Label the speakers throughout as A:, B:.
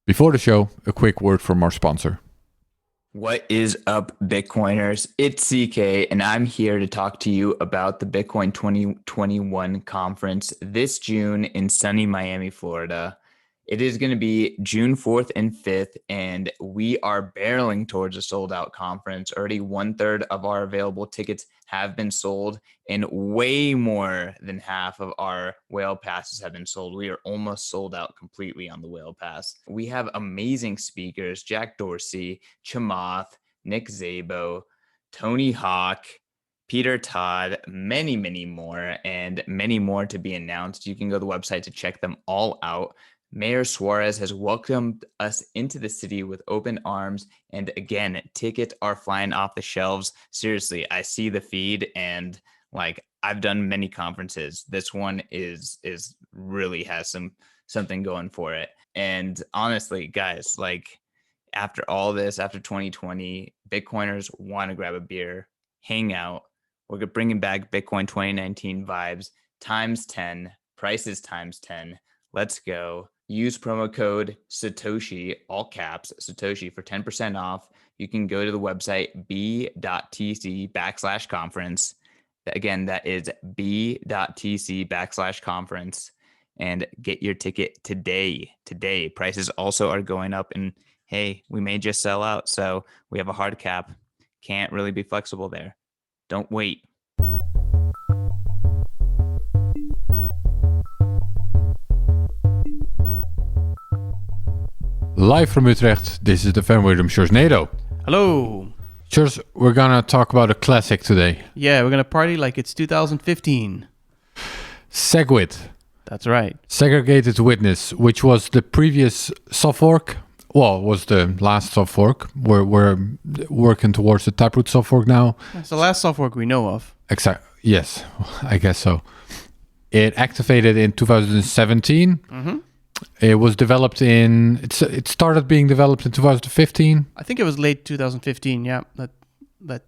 A: Before the show, a quick word from our sponsor.
B: What is up, Bitcoiners? It's CK, and I'm here to talk to you about the Bitcoin 2021 conference this June in sunny Miami, Florida. It is going to be June 4th and 5th, and we are barreling towards a sold-out conference. Already 1/3 of our available tickets have been sold, and way more than half of our whale passes have been sold. We are almost sold out completely on the whale pass. We have amazing speakers: Jack Dorsey, Chamath, Nick Szabo, Tony Hawk, Peter Todd, many, many more, and many more to be announced. You can go to the website to check them all out. Mayor Sjors has welcomed us into the city with open arms. And again, tickets are flying off the shelves. Seriously, I see the feed and I've done many conferences. This one is really has something going for it. And honestly, guys, after all this, after 2020, Bitcoiners want to grab a beer, hang out. We're bringing back Bitcoin 2019 vibes times 10, prices times 10. Let's go. Use promo code Satoshi, all caps, Satoshi, for 10% off. You can go to the website b.tc/conference. Again, that is b.tc/conference, and get your ticket today. Prices also are going up, and hey, we may just sell out. So we have a hard cap. Can't really be flexible there. Don't wait.
A: Live from Utrecht, this is the fan Wirdum Sjorsnado.
C: Hello.
A: Sjors, we're gonna talk about a classic today.
C: Yeah, we're gonna party like it's 2015.
A: SegWit.
C: That's right.
A: Segregated Witness, which was the previous soft fork. Well, was the last soft fork. We're working towards the Taproot soft fork now.
C: It's the last soft fork we know of.
A: Yes, I guess so. It activated in 2017.
C: Mm-hmm.
A: It was developed it started being developed in 2015.
C: I think it was late 2015, yeah, that the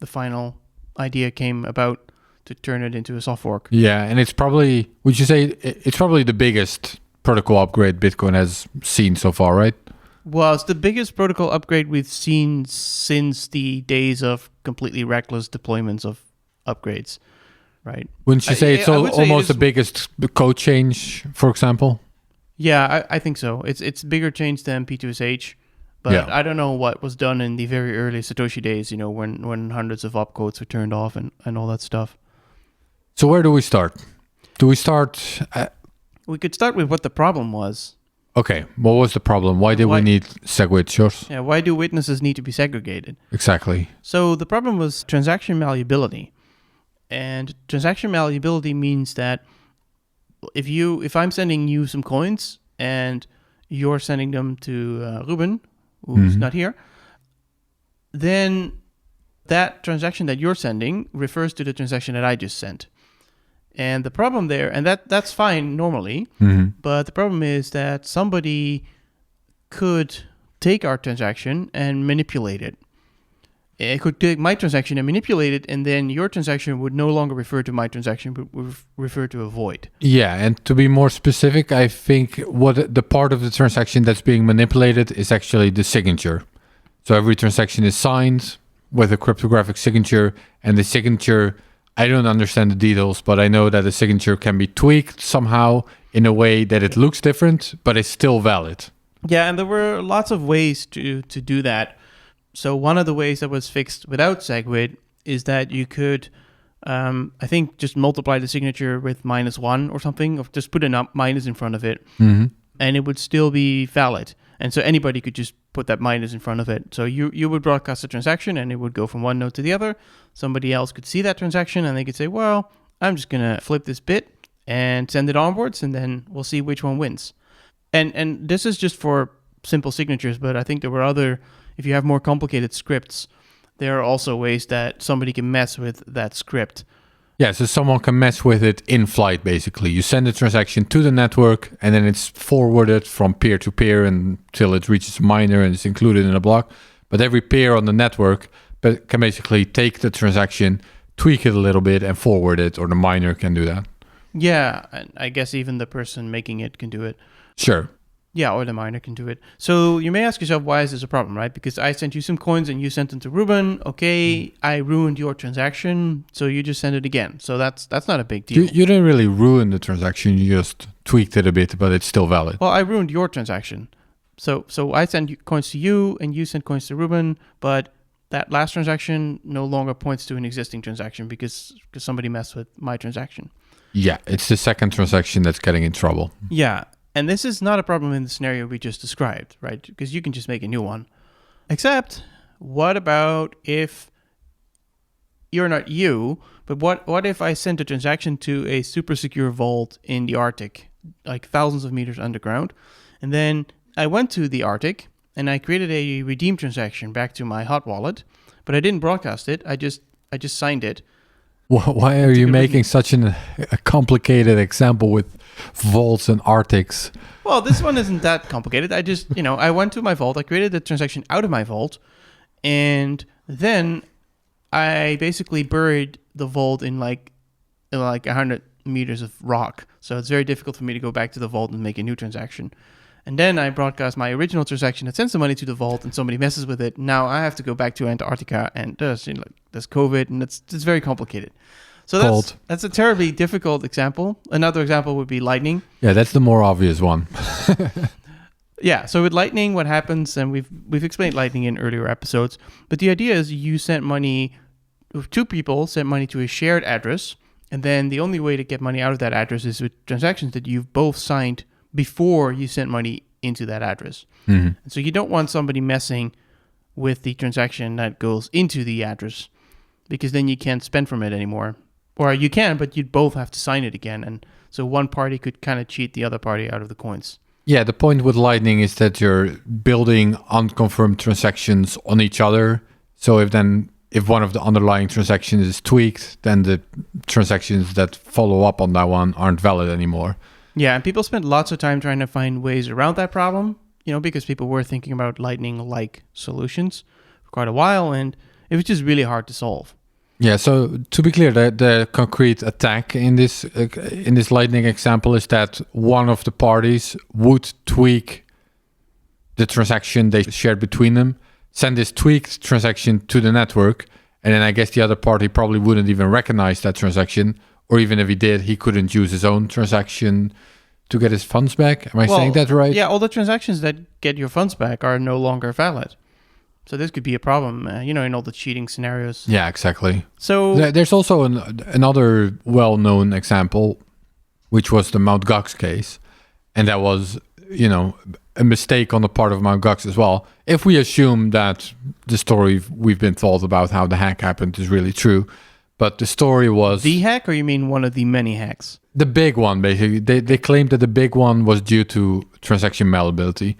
C: final idea came about to turn it into a soft fork.
A: Yeah, and it's probably, would you say, it's probably the biggest protocol upgrade Bitcoin has seen so far, right?
C: Well, it's the biggest protocol upgrade we've seen since the days of completely reckless deployments of upgrades, right?
A: Wouldn't you say it's almost the biggest code change, for example?
C: Yeah, I think so. It's bigger change than P2SH, but yeah. I don't know what was done in the very early Satoshi days, when hundreds of opcodes were turned off and all that stuff.
A: So where do we start? We
C: could start with what the problem was.
A: Okay, what was the problem? Why did we need SegWit, Sjors?
C: Yeah, why do witnesses need to be segregated?
A: Exactly.
C: So the problem was transaction malleability. And transaction malleability means that if I'm sending you some coins and you're sending them to Ruben, who's not here, then that transaction that you're sending refers to the transaction that I just sent. And the problem there, and that's fine normally, but the problem is that somebody could take our transaction and manipulate it. It could take my transaction and manipulate it, and then your transaction would no longer refer to my transaction, but would refer to a void.
A: Yeah, and to be more specific, I think what the part of the transaction that's being manipulated is actually the signature. So every transaction is signed with a cryptographic signature, and the signature, I don't understand the details, but I know that the signature can be tweaked somehow in a way that it looks different, but it's still valid.
C: Yeah, and there were lots of ways to do that. So one of the ways that was fixed without SegWit is that you could, I think, just multiply the signature with -1 or something, or just put a minus in front of it, and it would still be valid. And so anybody could just put that minus in front of it. So you would broadcast a transaction, and it would go from one node to the other. Somebody else could see that transaction, and they could say, well, I'm just going to flip this bit and send it onwards, and then we'll see which one wins. And this is just for simple signatures, but I think there were other... If you have more complicated scripts, there are also ways that somebody can mess with that script.
A: Yeah, so someone can mess with it in flight, basically. You send a transaction to the network, and then it's forwarded from peer to peer until it reaches a miner and it's included in a block. But every peer on the network can basically take the transaction, tweak it a little bit, and forward it, or the miner can do that.
C: Yeah, and I guess even the person making it can do it.
A: Sure.
C: Yeah, or the miner can do it. So you may ask yourself, why is this a problem, right? Because I sent you some coins and you sent them to Ruben. Okay, I ruined your transaction, so you just send it again. So that's not a big deal.
A: You didn't really ruin the transaction. You just tweaked it a bit, but it's still valid.
C: Well, I ruined your transaction. So I send coins to you and you send coins to Ruben, but that last transaction no longer points to an existing transaction because somebody messed with my transaction.
A: Yeah, it's the second transaction that's getting in trouble.
C: Yeah, and this is not a problem in the scenario we just described, right? Because you can just make a new one. Except, what about if you're not you, but what if I sent a transaction to a super secure vault in the Arctic, like thousands of meters underground, and then I went to the Arctic and I created a redeem transaction back to my hot wallet, but I didn't broadcast it. I just signed it.
A: Why are you making such a complicated example with vaults and Arctics?
C: Well, this one isn't that complicated. I just, I went to my vault. I created the transaction out of my vault, and then I basically buried the vault in like 100 meters of rock. So it's very difficult for me to go back to the vault and make a new transaction. And then I broadcast my original transaction that sends the money to the vault, and somebody messes with it. Now I have to go back to Antarctica, and there's COVID, and it's very complicated. So that's a terribly difficult example. Another example would be Lightning.
A: Yeah, that's the more obvious one.
C: Yeah, so with Lightning, what happens, and we've explained Lightning in earlier episodes, but the idea is you sent money, two people sent money to a shared address, and then the only way to get money out of that address is with transactions that you've both signed before you sent money into that address.
A: Mm-hmm.
C: So you don't want somebody messing with the transaction that goes into the address, because then you can't spend from it anymore. Or you can, but you'd both have to sign it again. And so one party could kind of cheat the other party out of the coins.
A: Yeah, the point with Lightning is that you're building unconfirmed transactions on each other. So if one of the underlying transactions is tweaked, then the transactions that follow up on that one aren't valid anymore.
C: Yeah, and people spent lots of time trying to find ways around that problem, because people were thinking about Lightning-like solutions for quite a while, and it was just really hard to solve.
A: Yeah, so to be clear, the concrete attack in this Lightning example is that one of the parties would tweak the transaction they shared between them, send this tweaked transaction to the network, and then I guess the other party probably wouldn't even recognize that transaction, or even if he did, he couldn't use his own transaction to get his funds back. Am I saying that right?
C: Yeah, all the transactions that get your funds back are no longer valid. So this could be a problem, in all the cheating scenarios.
A: Yeah, exactly.
C: So
A: there's also another well-known example, which was the Mt. Gox case. And that was, a mistake on the part of Mt. Gox as well. If we assume that the story we've been told about how the hack happened is really true, but the story was...
C: The hack, or you mean one of the many hacks?
A: The big one, basically. They claimed that the big one was due to transaction malleability.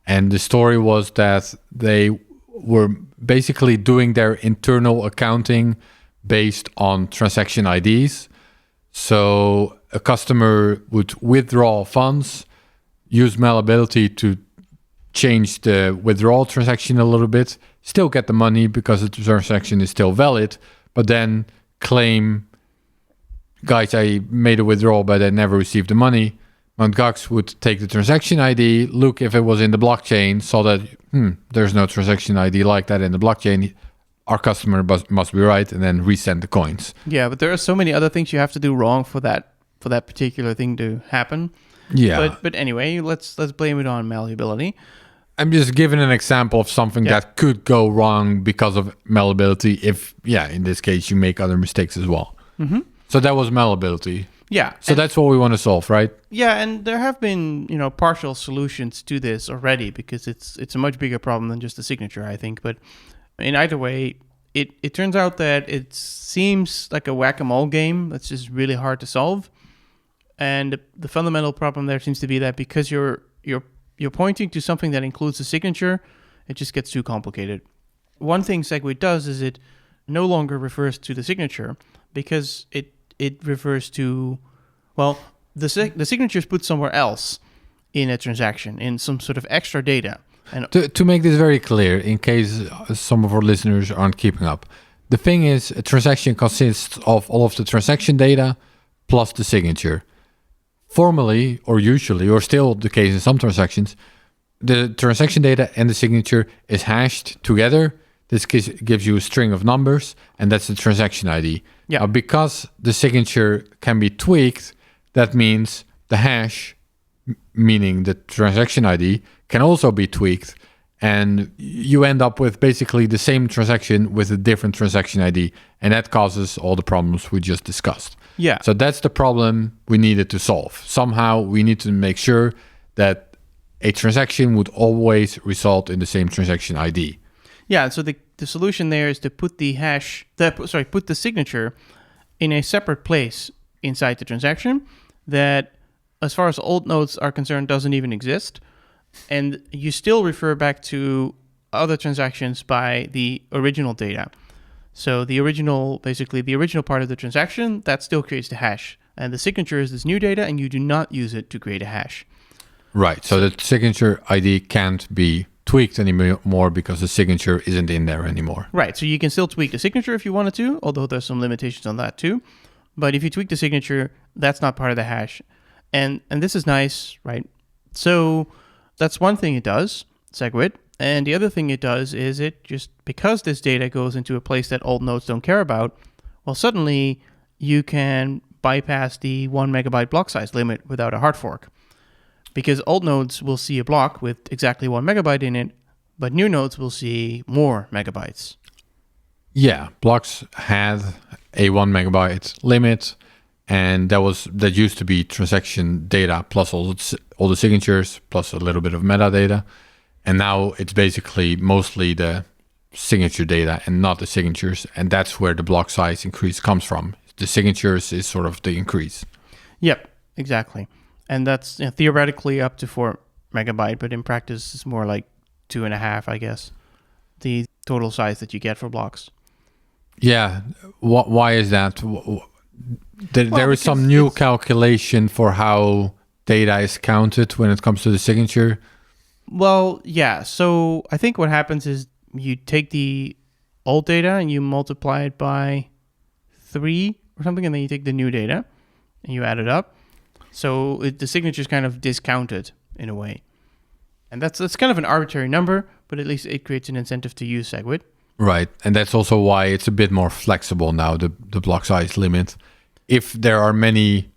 A: And the story was that they were basically doing their internal accounting based on transaction IDs. So a customer would withdraw funds, use malleability to change the withdrawal transaction a little bit, still get the money because the transaction is still valid, but then claim, guys, I made a withdrawal, but I never received the money. Mt. Gox would take the transaction ID, look if it was in the blockchain, saw that there's no transaction ID like that in the blockchain. Our customer must be right, and then resend the coins.
C: Yeah, but there are so many other things you have to do wrong for that particular thing to happen.
A: Yeah.
C: But anyway, let's blame it on malleability.
A: I'm just giving an example of something that could go wrong because of malleability if, in this case, you make other mistakes as well.
C: Mm-hmm.
A: So that was malleability.
C: Yeah.
A: So that's what we want to solve, right?
C: Yeah, and there have been, partial solutions to this already because it's a much bigger problem than just the signature, I think. But in either way, it turns out that it seems like a whack-a-mole game that's just really hard to solve. And the fundamental problem there seems to be that because you're pointing to something that includes the signature, it just gets too complicated. One thing SegWit does is it no longer refers to the signature because it refers to, the signature is put somewhere else in a transaction, in some sort of extra data. And
A: to make this very clear, in case some of our listeners aren't keeping up, the thing is, a transaction consists of all of the transaction data plus the signature. formally or usually, or still the case in some transactions, the transaction data and the signature is hashed together. This gives you a string of numbers, and that's the transaction ID.
C: Yeah.
A: Now, because the signature can be tweaked, that means the hash, meaning the transaction ID, can also be tweaked, and you end up with basically the same transaction with a different transaction ID, and that causes all the problems we just discussed.
C: Yeah.
A: So that's the problem we needed to solve. Somehow we need to make sure that a transaction would always result in the same transaction ID.
C: Yeah, so the solution there is to put put the signature in a separate place inside the transaction that, as far as old nodes are concerned, doesn't even exist. And you still refer back to other transactions by the original data. So the original part of the transaction, that still creates the hash. And the signature is this new data, and you do not use it to create a hash.
A: Right, so the signature ID can't be tweaked anymore because the signature isn't in there anymore.
C: Right, so you can still tweak the signature if you wanted to, although there's some limitations on that too. But if you tweak the signature, that's not part of the hash. And this is nice, right? So that's one thing it does, SegWit. And the other thing it does is it just, because this data goes into a place that old nodes don't care about, well, suddenly you can bypass the 1 megabyte block size limit without a hard fork. Because old nodes will see a block with exactly 1 megabyte in it, but new nodes will see more megabytes.
A: Yeah, blocks had a 1 megabyte limit, and that used to be transaction data plus all the signatures plus a little bit of metadata, and now it's basically mostly the signature data and not the signatures, and that's where the block size increase comes from. The signatures is sort of the increase.
C: Yep, exactly. And that's theoretically up to 4 megabyte, but in practice it's more like 2.5, I guess, the total size that you get for blocks.
A: Yeah, why is that? There is some new calculation for how data is counted when it comes to the signature.
C: Well, yeah. So I think what happens is you take the old data and you multiply it by 3 or something, and then you take the new data and you add it up. So the signature is kind of discounted in a way. And that's kind of an arbitrary number, but at least it creates an incentive to use SegWit.
A: Right, and that's also why it's a bit more flexible now, the block size limit. If there are many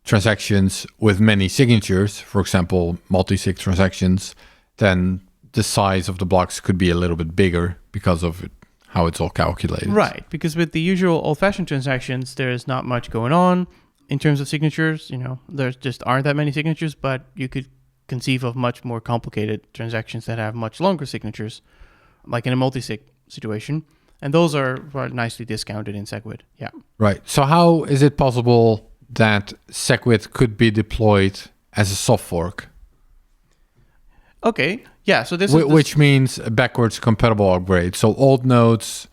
A: transactions with many signatures, for example, multi-sig transactions, then the size of the blocks could be a little bit bigger because of how it's all calculated.
C: Right, because with the usual old-fashioned transactions, there's not much going on. In terms of signatures, there just aren't that many signatures, but you could conceive of much more complicated transactions that have much longer signatures, like in a multi-sig situation. And those are nicely discounted in SegWit. Yeah.
A: Right. So how is it possible that SegWit could be deployed as a soft fork?
C: Okay. Yeah. So
A: which means a backwards compatible upgrade. So old nodes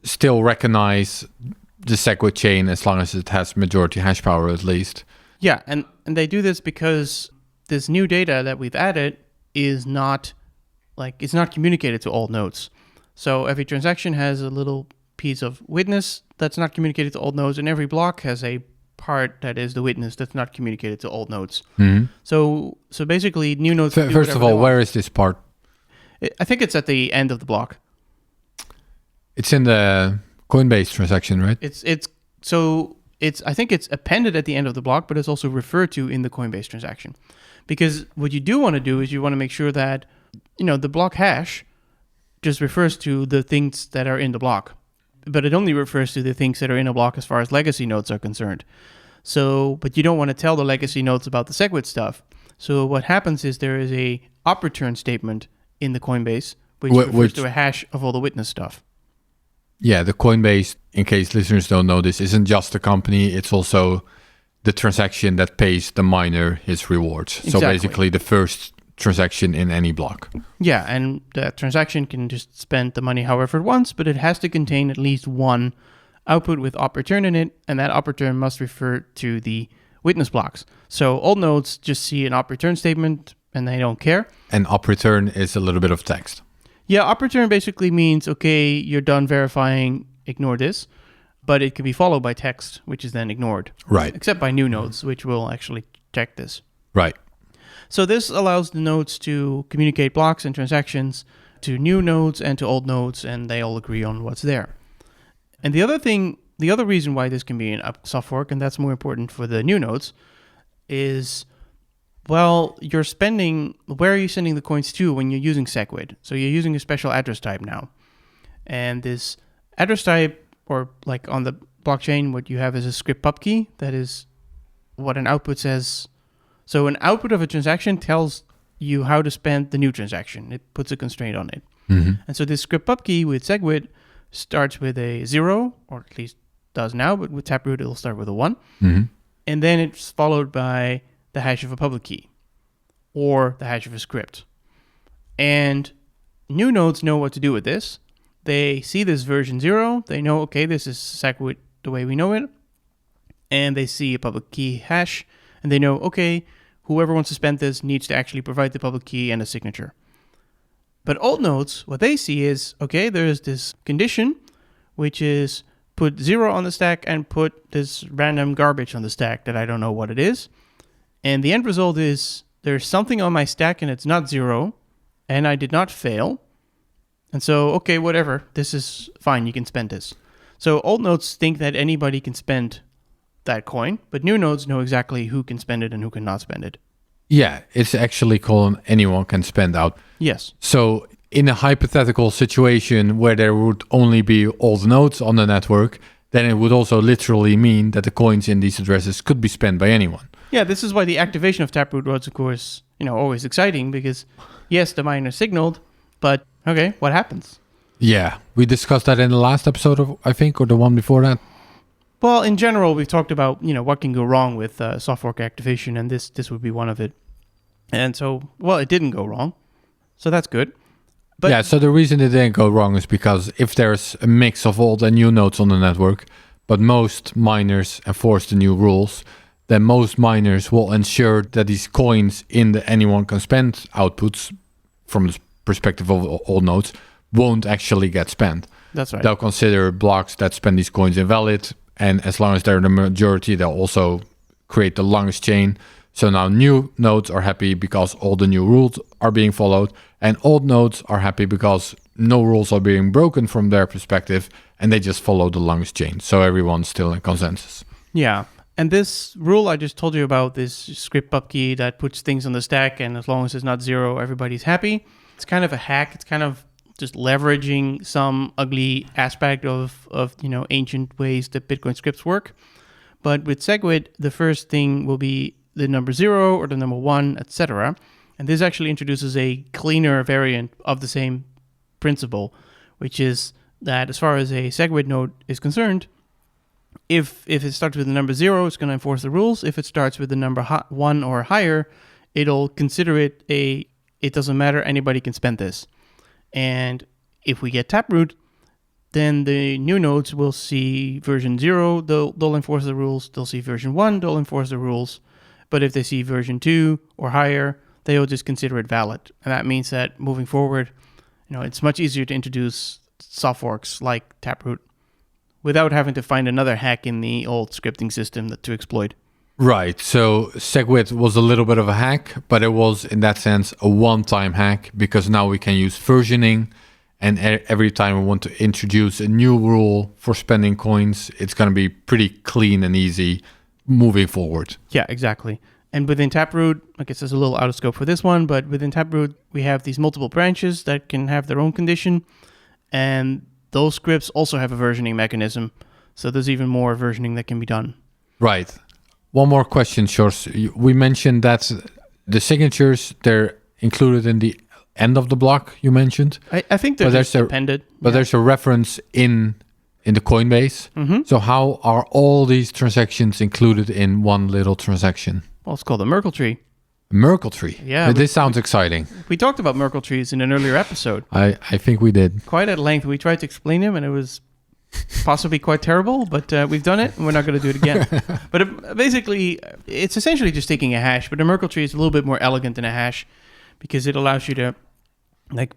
A: still recognize the SegWit chain as long as it has majority hash power at least.
C: Yeah, and they do this because this new data that we've added is not communicated to old nodes. So every transaction has a little piece of witness that's not communicated to old nodes, and every block has a part that is the witness that's not communicated to old nodes.
A: Mm-hmm.
C: So basically, new nodes.
A: First of all, where is this part?
C: I think it's at the end of the block.
A: It's in the Coinbase transaction, right?
C: I think it's appended at the end of the block, but it's also referred to in the Coinbase transaction. Because what you do want to do is you want to make sure that, the block hash just refers to the things that are in the block, but it only refers to the things that are in a block as far as legacy nodes are concerned. So, but you don't want to tell the legacy nodes about the SegWit stuff. So what happens is there is a op return statement in the Coinbase, which refers to a hash of all the witness stuff.
A: Yeah, the Coinbase, in case listeners don't know this, isn't just a company. It's also the transaction that pays the miner his rewards.
C: Exactly.
A: So basically the first transaction in any block.
C: Yeah, and that transaction can just spend the money however it wants, but it has to contain at least one output with op return in it, and that op return must refer to the witness blocks. So old nodes just see an op return statement and they don't care.
A: And op return is a little bit of text.
C: Yeah, op return basically means, okay, you're done verifying, ignore this, but it could be followed by text, which is then ignored.
A: Right.
C: Except by new nodes, which will actually check this.
A: Right.
C: So this allows the nodes to communicate blocks and transactions to new nodes and to old nodes, and they all agree on what's there. And the other reason why this can be a soft fork, and that's more important for the new nodes, is, well, where are you sending the coins to when you're using SegWit? So you're using a special address type now. And this address type, or like on the blockchain, what you have is a script pub key. That is what an output says. So an output of a transaction tells you how to spend the new transaction. It puts a constraint on it.
A: Mm-hmm.
C: And so this script pub key with SegWit starts with a 0, or at least does now, but with Taproot it'll start with a 1.
A: Mm-hmm.
C: And then it's followed by the hash of a public key or the hash of a script. And new nodes know what to do with this. They see this version 0. They know, okay, this is SegWit the way we know it. And they see a public key hash. And they know, okay, whoever wants to spend this needs to actually provide the public key and a signature. But old nodes, what they see is, okay, there's this condition, which is put 0 on the stack and put this random garbage on the stack that I don't know what it is. And the end result is there's something on my stack and it's not 0, and I did not fail. And so, okay, whatever, this is fine, you can spend this. So old nodes think that anybody can spend that coin, but new nodes know exactly who can spend it and who cannot spend it.
A: Yeah, it's actually called anyone can spend out.
C: Yes.
A: So in a hypothetical situation where there would only be old nodes on the network, then it would also literally mean that the coins in these addresses could be spent by anyone.
C: Yeah, this is why the activation of Taproot was, of course, always exciting, because yes, the miner signaled, but okay, what happens?
A: Yeah, we discussed that in the last episode, I think, or the one before that.
C: Well, in general, we've talked about, what can go wrong with soft fork activation, and this would be one of it. And so, well, it didn't go wrong. So that's good. But
A: yeah, so the reason it didn't go wrong is because if there's a mix of old and new nodes on the network, but most miners enforce the new rules, then most miners will ensure that these coins in the anyone can spend outputs from the perspective of old nodes won't actually get spent.
C: That's right.
A: They'll consider blocks that spend these coins invalid, and as long as they're the majority, they'll also create the longest chain. So now new nodes are happy because all the new rules are being followed, and old nodes are happy because no rules are being broken from their perspective, and they just follow the longest chain. So everyone's still in consensus.
C: Yeah. And this rule I just told you about, this script pub key that puts things on the stack, and as long as it's not 0, everybody's happy. It's kind of a hack. It's kind of just leveraging some ugly aspect of ancient ways that Bitcoin scripts work. But with SegWit, the first thing will be the number 0 or the number 1, etc. And this actually introduces a cleaner variant of the same principle, which is that as far as a SegWit node is concerned, if it starts with the number 0, it's going to enforce the rules. If it starts with the number 1 or higher, it'll consider it it doesn't matter, anybody can spend this. And if we get Taproot, then the new nodes will see version 0, they'll enforce the rules. They'll see version 1, they'll enforce the rules. But if they see version 2 or higher, they'll just consider it valid. And that means that moving forward, it's much easier to introduce soft forks like Taproot without having to find another hack in the old scripting system to exploit.
A: Right. So SegWit was a little bit of a hack, but it was, in that sense, a one-time hack, because now we can use versioning, and every time we want to introduce a new rule for spending coins, it's going to be pretty clean and easy moving forward.
C: Yeah, exactly. And within Taproot, I guess it's a little out of scope for this one, but within Taproot, we have these multiple branches that can have their own condition, and those scripts also have a versioning mechanism. So there's even more versioning that can be done.
A: Right. One more question, Sjors. We mentioned that the signatures, they're included in the end of the block, you mentioned.
C: I think they're just appended.
A: But there's a reference in the Coinbase.
C: Mm-hmm.
A: So how are all these transactions included in one little transaction?
C: Well, it's called a Merkle tree.
A: Merkle tree?
C: Yeah.
A: This sounds exciting.
C: We talked about Merkle trees in an earlier episode.
A: I think we did.
C: Quite at length. We tried to explain them, and it was possibly quite terrible, but we've done it, and we're not going to do it again. But basically, it's essentially just taking a hash, but a Merkle tree is a little bit more elegant than a hash because it allows you to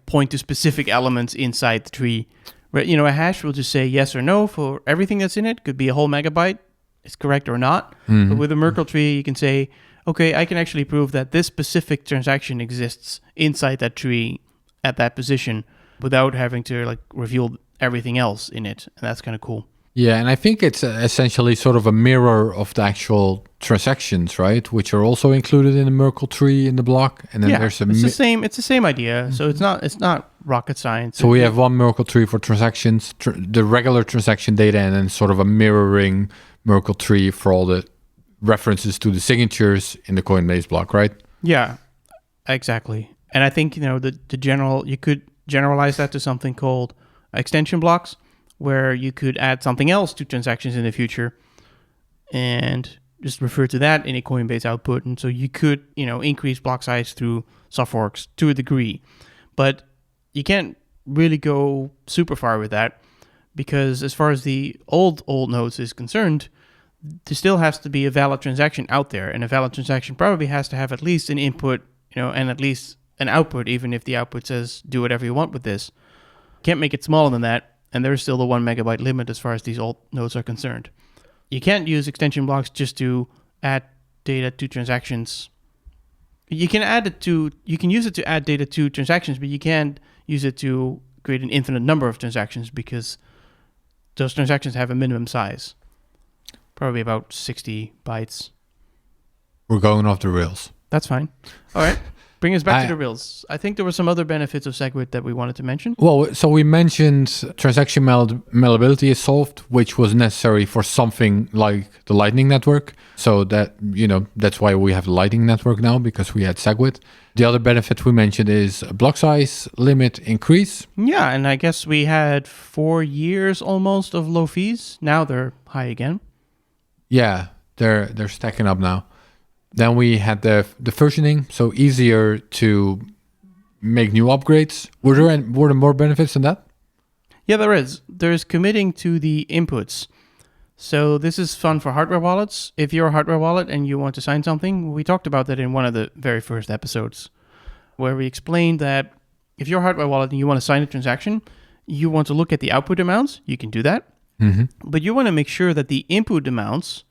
C: point to specific elements inside the tree. A hash will just say yes or no for everything that's in it. Could be a whole megabyte. It's correct or not.
A: Mm-hmm.
C: But with a Merkle tree, you can say, okay, I can actually prove that this specific transaction exists inside that tree at that position without having to like reveal everything else in it. And that's kind of cool.
A: Yeah, and I think it's essentially sort of a mirror of the actual transactions, right? Which are also included in the Merkle tree in the block. And then there's
C: it's the same idea. So it's not rocket science.
A: So we have one Merkle tree for transactions, the regular transaction data, and then sort of a mirroring Merkle tree for all the references to the signatures in the Coinbase block, right?
C: Yeah, exactly. And I think, you could generalize that to something called extension blocks, where you could add something else to transactions in the future and just refer to that in a Coinbase output. And so you could, increase block size through soft forks to a degree. But you can't really go super far with that, because as far as the old nodes is concerned, there still has to be a valid transaction out there. And a valid transaction probably has to have at least an input, and at least an output, even if the output says do whatever you want with this. Can't make it smaller than that. And there's still the 1 megabyte limit as far as these old nodes are concerned. You can't use extension blocks just to add data to transactions. You can use it to add data to transactions, but you can't use it to create an infinite number of transactions, because those transactions have a minimum size. Probably about 60 bytes.
A: We're going off the rails.
C: That's fine. All right. Bring us back to the rails. I think there were some other benefits of SegWit that we wanted to mention.
A: Well, so we mentioned transaction malleability is solved, which was necessary for something like the Lightning Network. So that, that's why we have the Lightning Network now, because we had SegWit. The other benefit we mentioned is block size limit increase.
C: Yeah, and I guess we had 4 years almost of low fees. Now they're high again.
A: Yeah, they're stacking up now. Then we had the versioning, so easier to make new upgrades. Were there more benefits than that?
C: Yeah, there is. There's committing to the inputs. So this is fun for hardware wallets. If you're a hardware wallet and you want to sign something, we talked about that in one of the very first episodes, where we explained that if you're a hardware wallet and you want to sign a transaction, you want to look at the output amounts. You can do that. Mm-hmm. But you want to make sure that the input amounts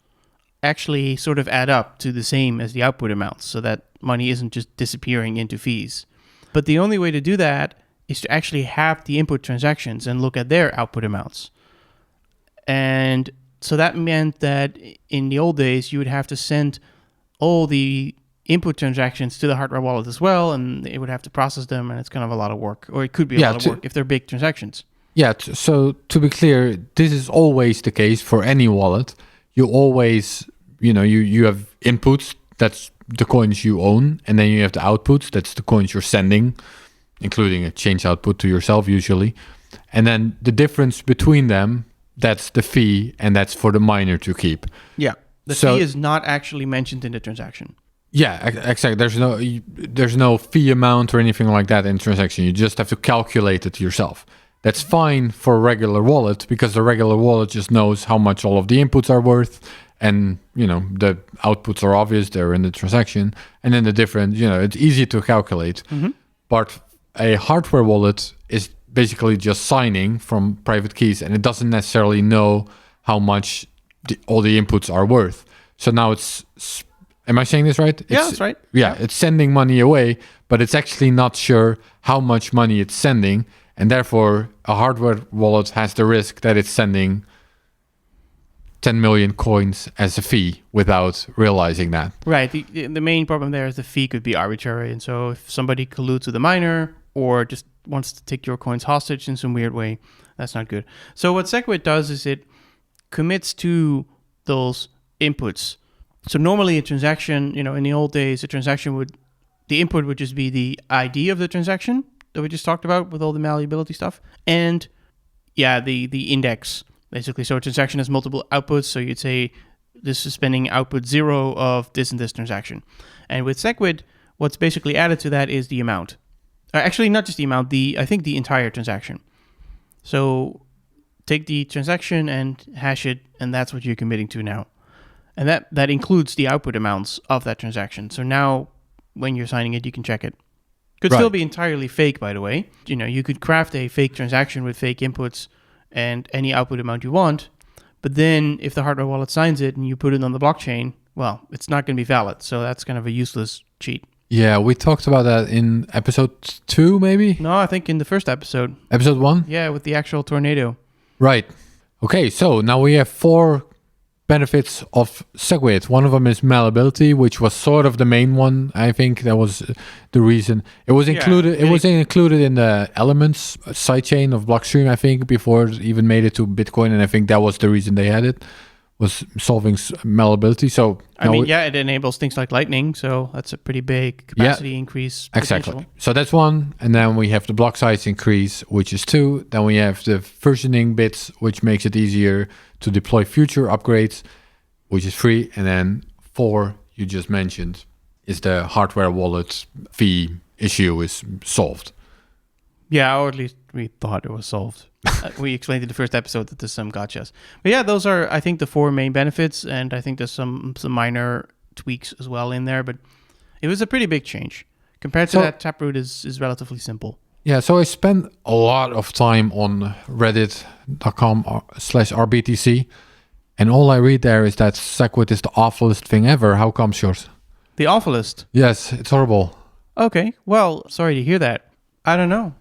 C: actually sort of add up to the same as the output amounts, so that money isn't just disappearing into fees. But the only way to do that is to actually have the input transactions and look at their output amounts. And so that meant that in the old days, you would have to send all the input transactions to the hardware wallet as well, and it would have to process them, and it's kind of a lot of work. Or it could be a lot of work if they're big transactions.
A: Yeah, so to be clear, this is always the case for any wallet. You always, you have inputs, that's the coins you own, and then you have the outputs, that's the coins you're sending, including a change output to yourself usually. And then the difference between them, that's the fee, and that's for the miner to keep.
C: Yeah, the fee is not actually mentioned in the transaction.
A: Yeah, exactly. There's no fee amount or anything like that in the transaction. You just have to calculate it yourself. That's fine for a regular wallet, because the regular wallet just knows how much all of the inputs are worth, and the outputs are obvious, they're in the transaction, and then the different, it's easy to calculate. Mm-hmm. But a hardware wallet is basically just signing from private keys, and it doesn't necessarily know how much all the inputs are worth. So now am I saying this right?
C: Yeah, that's right.
A: Yeah, it's sending money away, but it's actually not sure how much money it's sending. And therefore, a hardware wallet has the risk that it's sending 10 million coins as a fee without realizing that.
C: Right. The main problem there is the fee could be arbitrary. And so if somebody colludes with the miner or just wants to take your coins hostage in some weird way, that's not good. So what SegWit does is it commits to those inputs. So normally a transaction, in the old days, the input would just be the ID of the transaction that we just talked about with all the malleability stuff. And the index, basically. So a transaction has multiple outputs. So you'd say this is spending output 0 of this and this transaction. And with SegWit, what's basically added to that is the amount. Actually, not just the amount, I think the entire transaction. So take the transaction and hash it, and that's what you're committing to now. And that includes the output amounts of that transaction. So now when you're signing it, you can check it. Could still be entirely fake, by the way. You could craft a fake transaction with fake inputs and any output amount you want. But then if the hardware wallet signs it and you put it on the blockchain, well, it's not going to be valid. So that's kind of a useless cheat.
A: Yeah, we talked about that in episode 2, maybe?
C: No, I think in the first episode.
A: Episode 1?
C: Yeah, with the actual tornado.
A: Right. Okay, so now we have 4 benefits of SegWit. One of them is malleability, which was sort of the main one. I think that was the reason. It was included. It was included in the elements sidechain of Blockstream, I think, before it even made it to Bitcoin, and I think that was the reason they had it, was solving malleability. So
C: it enables things like Lightning, so that's a pretty big capacity increase.
A: Exactly.
C: Potential.
A: So that's 1, and then we have the block size increase, which is 2. Then we have the versioning bits, which makes it easier to deploy future upgrades, which is 3. And then 4, you just mentioned, is the hardware wallet fee issue is solved.
C: Yeah, or at least we thought it was solved. We explained in the first episode that there's some gotchas. But yeah, those are, I think, the 4 main benefits, and I think there's some minor tweaks as well in there, but it was a pretty big change. Compared to that, Taproot is relatively simple.
A: Yeah, so I spent a lot of time on reddit.com/rbtc, and all I read there is that SegWit is the awfulest thing ever. How come, Sjors?
C: The awfulest?
A: Yes, it's horrible.
C: Okay, well, sorry to hear that. I don't know.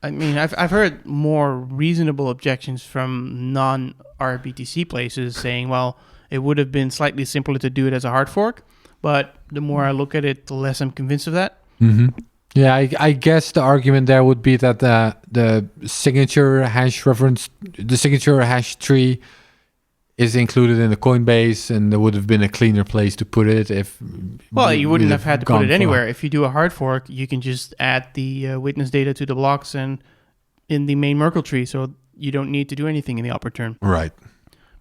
C: I mean, I've heard more reasonable objections from non-RBTC places saying, well, it would have been slightly simpler to do it as a hard fork, but the more I look at it, the less I'm convinced of that.
A: Mm-hmm. Yeah, I guess the argument there would be that the signature hash reference, the signature hash tree is included in the Coinbase, and there would have been a cleaner place to put it if...
C: Well, you wouldn't have had to put it anywhere. If you do a hard fork, you can just add the witness data to the blocks and in the main Merkle tree, so you don't need to do anything in the up return.
A: Right.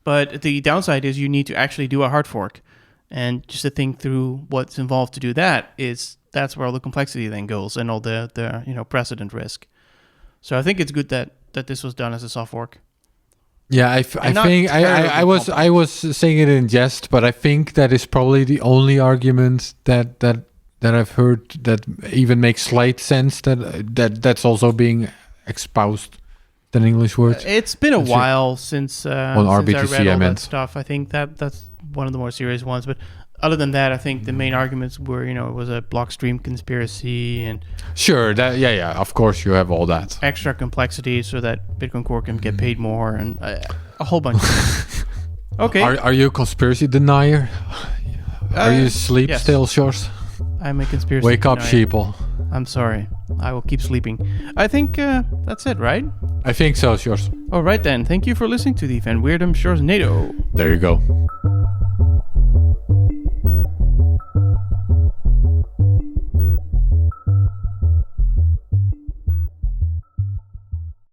C: But the downside is you need to actually do a hard fork. And just to think through what's involved to do that that's where all the complexity then goes and all the precedent risk. So I think it's good that this was done as a soft fork.
A: Yeah, I think I was saying it in jest, but I think that is probably the only argument that I've heard that even makes slight sense that's also being espoused. An English word.
C: It's been a while since
A: on RBTC
C: I read all
A: I meant
C: that stuff. I think that's one of the more serious ones. But other than that, I think the main arguments were it was a Blockstream conspiracy and
A: sure that of course you have all that
C: extra complexity so that Bitcoin Core can get paid more and a whole bunch of things. Okay.
A: Are you a conspiracy denier? Are you asleep still, Sjors?
C: I'm a conspiracy
A: Wake
C: denier.
A: up, sheeple.
C: I'm sorry. I will keep sleeping. I think that's it, right?
A: I think so, Sjors.
C: All right then. Thank you for listening to the Wirdum Sjorsnado.
A: There you go.